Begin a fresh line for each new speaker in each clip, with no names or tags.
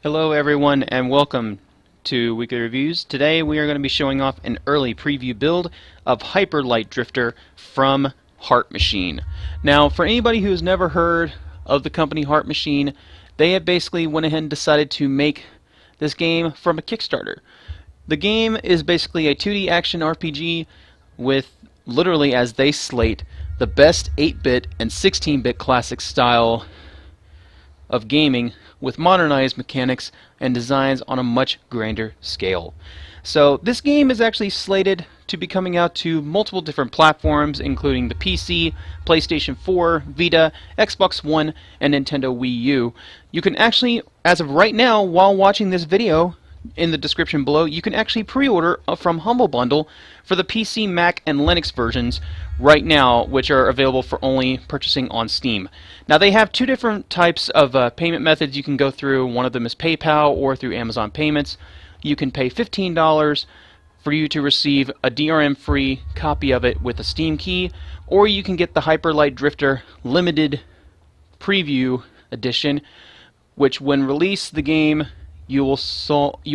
Hello everyone and welcome to Weekly Reviews. Today we are going to be showing off an early preview build of Hyper Light Drifter from Heart Machine. Now for anybody who has never heard of the company Heart Machine, they have basically went ahead and decided to make this game from a Kickstarter. The game is basically a 2D action RPG with, literally as they slate, the best 8-bit and 16-bit classic style of gaming with modernized mechanics and designs on a much grander scale. So this game is actually slated to be coming out to multiple different platforms, including the PC, PlayStation 4, Vita, Xbox One, and Nintendo Wii U. You can actually, as of right now, while watching this video, in the description below, you can actually pre-order from Humble Bundle for the PC, Mac, and Linux versions right now, which are available for only purchasing on Steam. Now they have two different types of payment methods you can go through. One of them is PayPal or through Amazon Payments. You can pay $15 for you to receive a DRM-free copy of it with a Steam key, or you can get the Hyper Light Drifter Limited Preview Edition, which when released the game, you will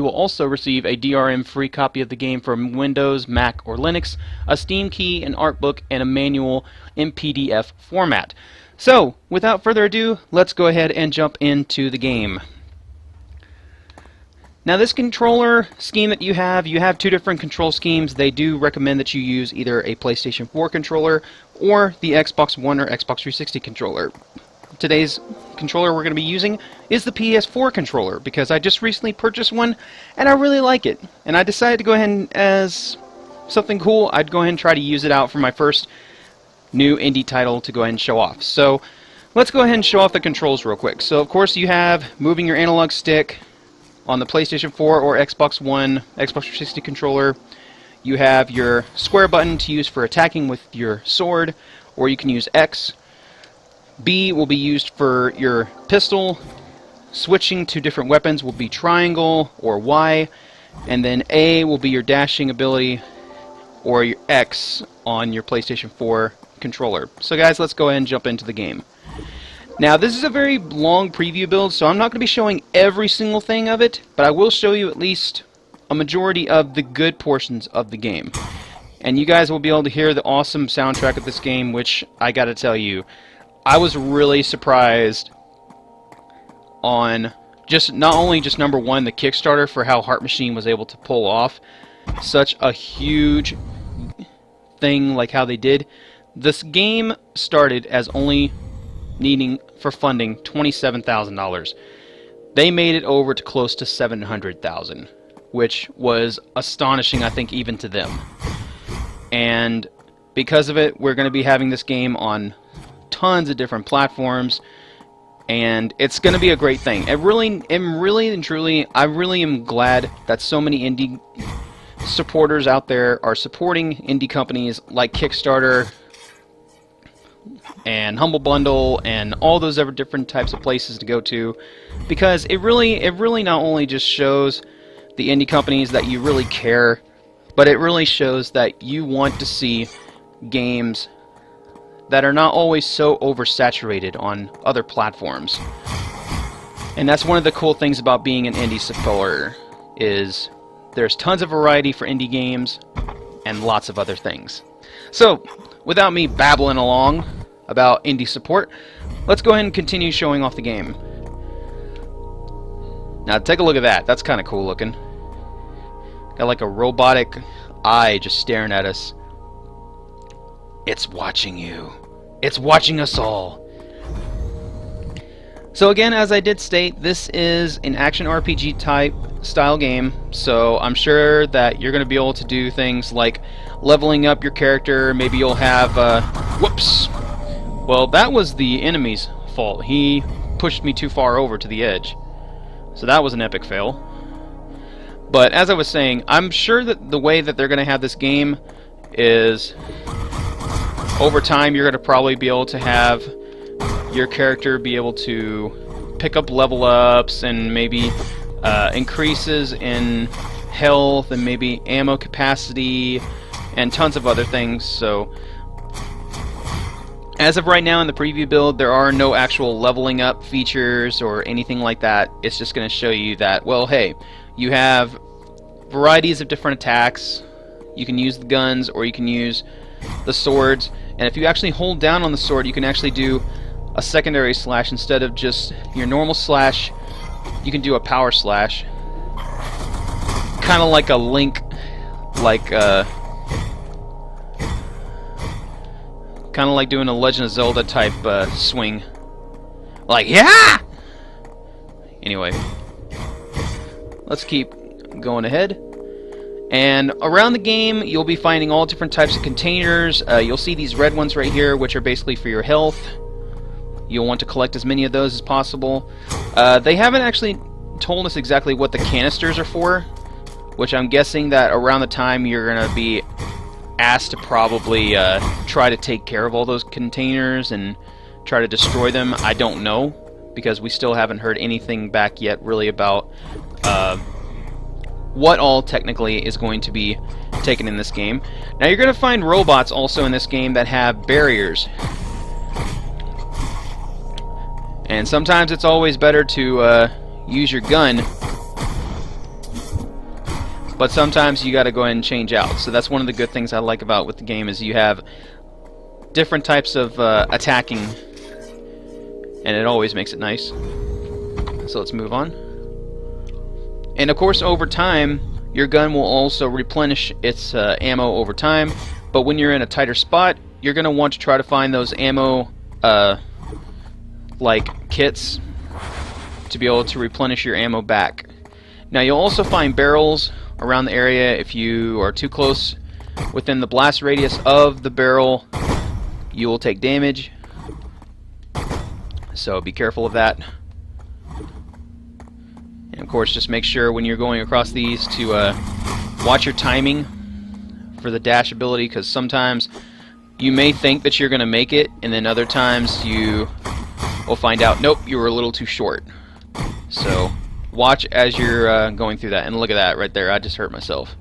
also receive a DRM-free copy of the game from Windows, Mac, or Linux, a Steam key, an artbook, and a manual in PDF format. So, without further ado, let's go ahead and jump into the game. Now this controller scheme that you have two different control schemes. They do recommend that you use either a PlayStation 4 controller or the Xbox One or Xbox 360 controller. Today's controller we're going to be using is the PS4 controller because I just recently purchased one and I really like it. And I decided to go ahead and, as something cool, I'd go ahead and try to use it out for my first new indie title to go ahead and show off. So let's go ahead and show off the controls real quick. So of course you have moving your analog stick on the PlayStation 4 or Xbox One, Xbox 360 controller. You have your square button to use for attacking with your sword, or you can use X. B will be used for your pistol. Switching to different weapons will be triangle or Y, and then A will be your dashing ability, or your X on your PlayStation 4 controller. So guys, let's go ahead and jump into the game. Now this is a very long preview build, so I'm not going to be showing every single thing of it, but I will show you at least a majority of the good portions of the game. And you guys will be able to hear the awesome soundtrack of this game, which I gotta tell you, I was really surprised on not only number one, the Kickstarter, for how Heart Machine was able to pull off such a huge thing like how they did. This game started as only needing for funding $27,000. They made it over to close to $700,000, which was astonishing, I think, even to them. And because of it, we're going to be having this game on tons of different platforms, and it's going to be a great thing. I really am glad that so many indie supporters out there are supporting indie companies like Kickstarter and Humble Bundle and all those other different types of places to go to, because it really not only just shows the indie companies that you really care, but it really shows that you want to see games that are not always so oversaturated on other platforms. And that's one of the cool things about being an indie supporter, is there's tons of variety for indie games and lots of other things. So, without me babbling along about indie support, let's go ahead and continue showing off the game. Now take a look at that. That's kind of cool looking. Got like a robotic eye just staring at us. It's watching you. It's watching us all. So again, as I did state, this is an action RPG type style game, so I'm sure that you're going to be able to do things like leveling up your character. Maybe you'll have whoops! Well, that was the enemy's fault. He pushed me too far over to the edge. So that was an epic fail. But as I was saying, I'm sure that the way that they're going to have this game is, over time, you're going to probably be able to have your character be able to pick up level ups and maybe increases in health and maybe ammo capacity and tons of other things. So As of right now in the preview build, there are no actual leveling up features or anything like that. It's just going to show you that, well, hey, you have varieties of different attacks. You can use the guns or you can use the swords. And if you actually hold down on the sword, you can actually do a secondary slash instead of just your normal slash. You can do a power slash. Kind of like a Link, kind of like doing a Legend of Zelda type swing. Like, yeah! Anyway, let's keep going ahead. And around the game, you'll be finding all different types of containers. You'll see these red ones right here, which are basically for your health. You'll want to collect as many of those as possible. They haven't actually told us exactly what the canisters are for, which I'm guessing that around the time you're going to be asked to probably try to take care of all those containers and try to destroy them. I don't know, because we still haven't heard anything back yet really about what all technically is going to be taken in this game. Now you're going to find robots also in this game that have barriers. And sometimes it's always better to use your gun, but sometimes you got to go ahead and change out. So that's one of the good things I like about with the game, is you have different types of attacking, and it always makes it nice. So let's move on. And of course, over time, your gun will also replenish its ammo over time. But when you're in a tighter spot, you're going to want to try to find those ammo like kits to be able to replenish your ammo back. Now you'll also find barrels around the area. If you are too close within the blast radius of the barrel, you will take damage, so be careful of that. And of course, just make sure when you're going across these to watch your timing for the dash ability, because sometimes you may think that you're going to make it, and then other times you will find out, nope, you were a little too short. So watch as you're going through that. And look at that right there, I just hurt myself.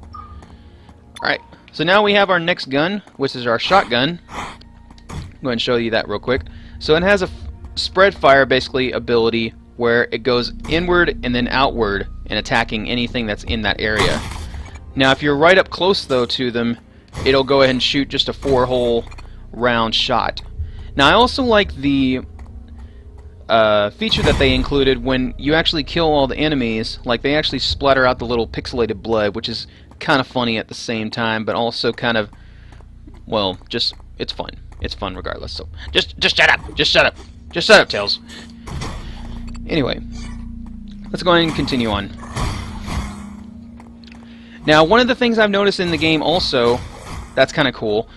Alright, so now we have our next gun, which is our shotgun. I'm going to show you that real quick. So it has a spread fire basically ability where it goes inward and then outward and attacking anything that's in that area. Now if you're right up close though to them, it'll go ahead and shoot just a 4-hole round shot. Now I also like the feature that they included when you actually kill all the enemies. Like, they actually splatter out the little pixelated blood, which is kind of funny at the same time, but also kind of, well, just, it's fun. It's fun regardless. So just shut up. Just shut up. Just shut up, Tails. Anyway, let's go ahead and continue on. Now, one of the things I've noticed in the game also that's kind of cool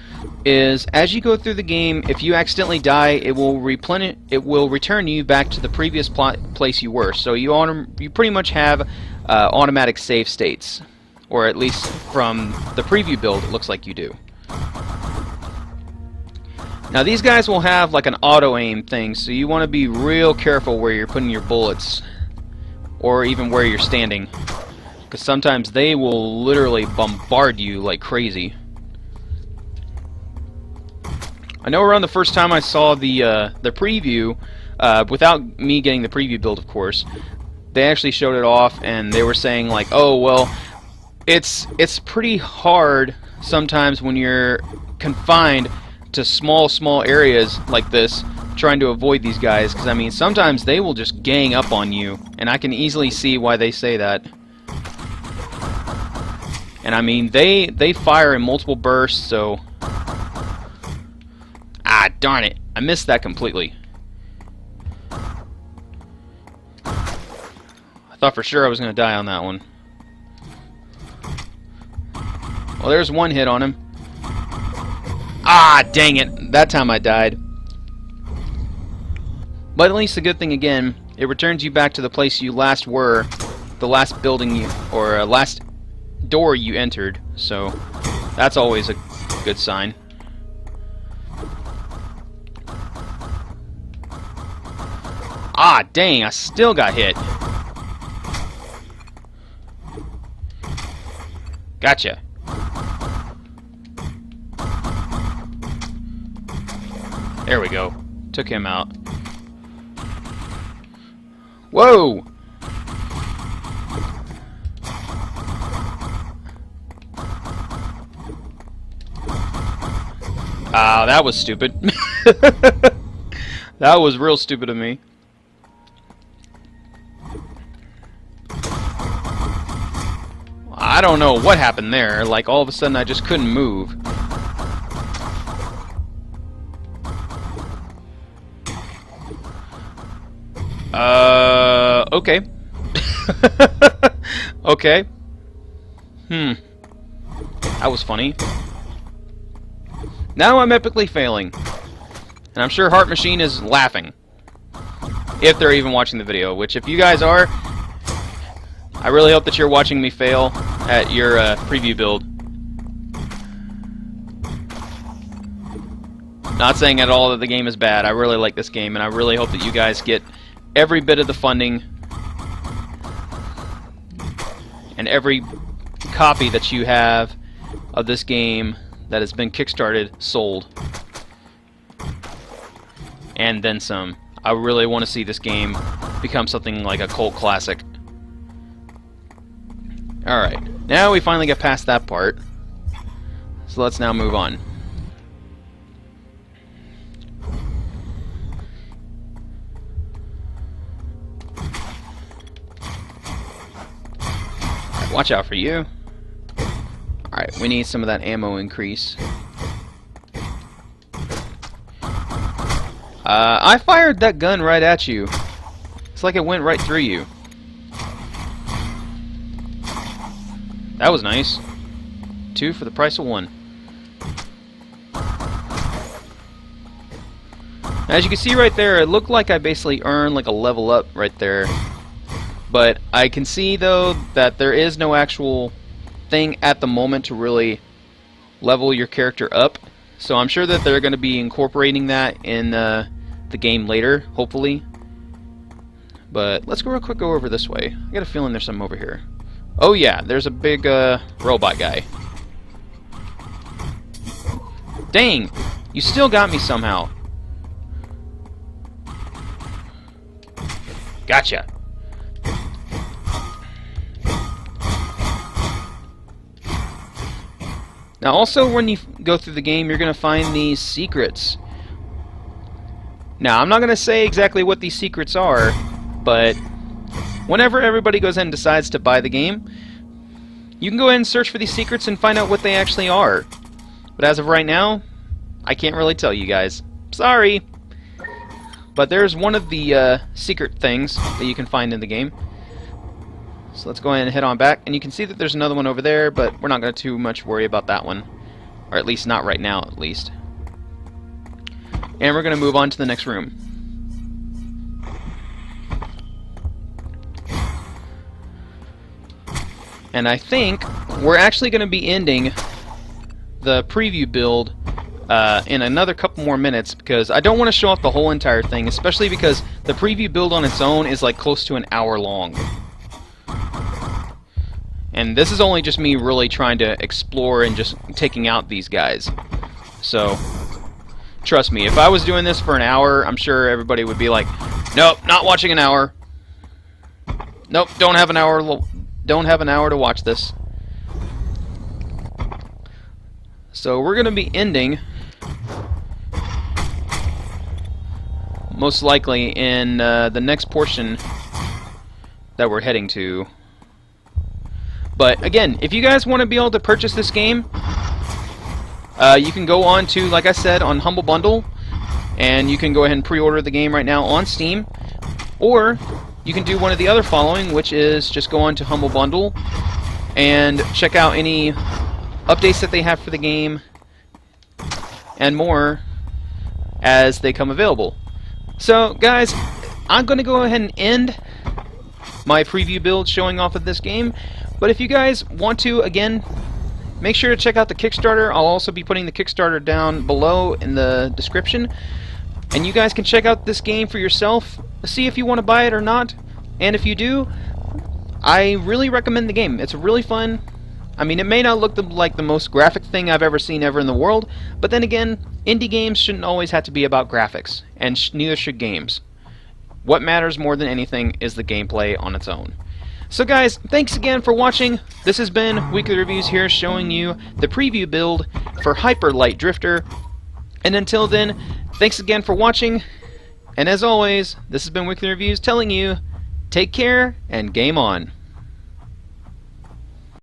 is as you go through the game, if you accidentally die, it will replenish. It will return you back to the previous place you were. So you pretty much have automatic save states, or at least from the preview build, it looks like you do. Now these guys will have like an auto aim thing, so you want to be real careful where you're putting your bullets, or even where you're standing, because sometimes they will literally bombard you like crazy. I know around the first time I saw the preview, without me getting the preview build, of course, they actually showed it off, and they were saying like, oh well, it's pretty hard sometimes when you're confined to small areas like this, trying to avoid these guys, because I mean sometimes they will just gang up on you, and I can easily see why they say that. And I mean they fire in multiple bursts, so darn it, I missed that completely. I thought for sure I was going to die on that one. Well, there's one hit on him. Dang it, that time I died. But at least the good thing again, it returns you back to the place you last were, the last building you, or last door you entered, so that's always a good sign. Dang, I still got hit. Gotcha. There we go. Took him out. Whoa! Ah, that was stupid. That was real stupid of me. I don't know what happened there. Like, all of a sudden I just couldn't move. Okay. Okay. That was funny. Now I'm epically failing. And I'm sure Heart Machine is laughing. If they're even watching the video, which if you guys are, I really hope that you're watching me fail at your preview build. Not saying at all that the game is bad. I really like this game, and I really hope that you guys get every bit of the funding and every copy that you have of this game that has been kickstarted sold. And then some. I really want to see this game become something like a cult classic. Alright, now we finally get past that part. So let's now move on. Watch out for you. Alright, we need some of that ammo increase. I fired that gun right at you. It's like it went right through you. That was nice. 2 for the price of 1. As you can see right there, it looked like I basically earned like a level up right there. But I can see though that there is no actual thing at the moment to really level your character up. So I'm sure that they're going to be incorporating that in the game later, hopefully. But let's go real quick, go over this way. I got a feeling there's something over here. Oh yeah, there's a big robot guy. Dang! You still got me somehow. Gotcha. Now also, when you go through the game, you're going to find these secrets. Now, I'm not going to say exactly what these secrets are, but whenever everybody goes in and decides to buy the game, you can go ahead and search for these secrets and find out what they actually are. But as of right now, I can't really tell you guys. Sorry! But there's one of the secret things that you can find in the game. So let's go ahead and head on back. And you can see that there's another one over there, but we're not going to too much worry about that one. Or at least not right now, at least. And we're going to move on to the next room. And I think we're actually going to be ending the preview build in another couple more minutes, because I don't want to show off the whole entire thing, especially because the preview build on its own is like close to an hour long. And this is only just me really trying to explore and just taking out these guys. So, trust me, if I was doing this for an hour, I'm sure everybody would be like, nope, not watching an hour. Nope, don't have an hour to watch this. So we're going to be ending, most likely, in the next portion that we're heading to. But again, if you guys want to be able to purchase this game, you can go on to, like I said, on Humble Bundle, and you can go ahead and pre-order the game right now on Steam. Or you can do one of the other following, which is just go on to Humble Bundle and check out any updates that they have for the game and more as they come available. So guys, I'm going to go ahead and end my preview build showing off of this game. But if you guys want to, again, make sure to check out the Kickstarter. I'll also be putting the Kickstarter down below in the description. And you guys can check out this game for yourself, see if you want to buy it or not. And if you do, I really recommend the game. It's really fun. I mean, it may not look like the most graphic thing I've ever seen ever in the world, but then again, indie games shouldn't always have to be about graphics, and neither should games. What matters more than anything is the gameplay on its own. So guys, thanks again for watching. This has been Weekly Reviews here, showing you the preview build for Hyper Light Drifter. And until then, thanks again for watching. And as always, this has been Weekly Reviews telling you, take care and game on.